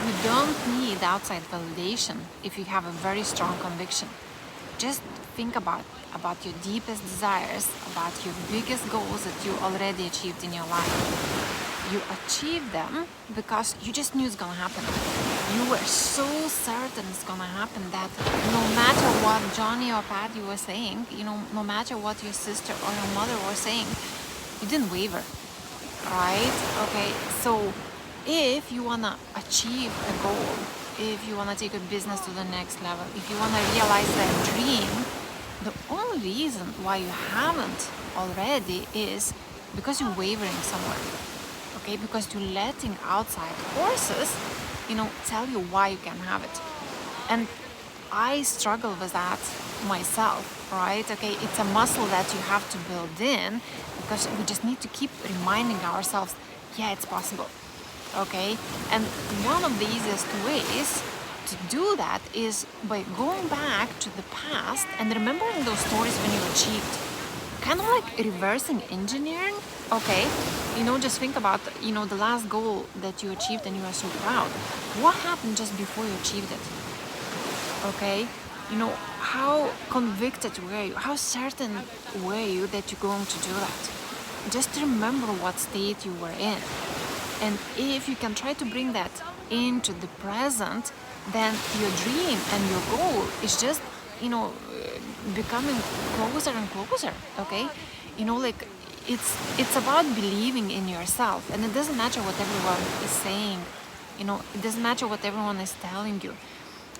You don't need outside validation if you have a very strong conviction. Just think about your deepest desires, about your biggest goals that you already achieved in your life. You achieved them because you just knew it's gonna happen. You were so certain it's gonna happen that no matter what Johnny or Patty were saying, no matter what your sister or your mother were saying, you didn't waver, right? Okay, so if you wanna achieve a goal, if you wanna take a business to the next level, if you wanna realize that dream, the only reason why you haven't already is because you're wavering somewhere. Okay, because you're letting outside forces, tell you why you can have it. And I struggle with that myself, right? Okay, it's a muscle that you have to build in because we just need to keep reminding ourselves, yeah, it's possible. Okay, and one of the easiest ways to do that is by going back to the past and remembering those stories when you achieved. Kind of like reversing engineering. Okay, just think about the last goal that you achieved and you are so proud. What happened just before you achieved it? Okay, how convicted were you? How certain were you that you're going to do that? Just remember what state you were in. And if you can try to bring that into the present, then your dream and your goal is just, becoming closer and closer, okay? Like it's about believing in yourself, and it doesn't matter what everyone is saying, it doesn't matter what everyone is telling you.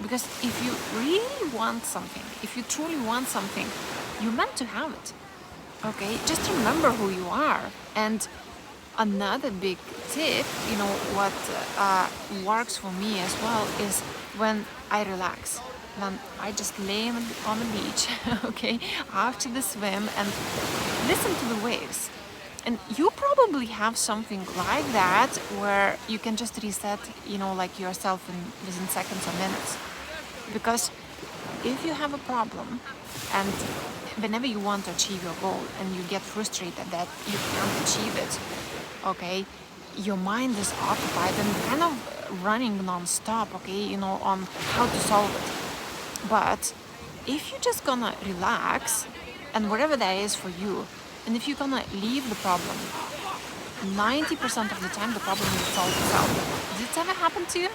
Because if you really want something, if you truly want something, you're meant to have it. Okay, just remember who you are. And another big tip, what works for me as well, is when I relax, when I just lay on the beach, okay, after the swim and listen to the waves. And you probably have something like that where you can just reset, like yourself within seconds or minutes. Because if you have a problem and whenever you want to achieve your goal and you get frustrated that you can't achieve it, okay, your mind is occupied and kind of running non-stop, okay, on how to solve it. But if you're just gonna relax, and whatever that is for you, and if you're gonna leave the problem, 90% of the time the problem will solve itself. Did it ever happen to you?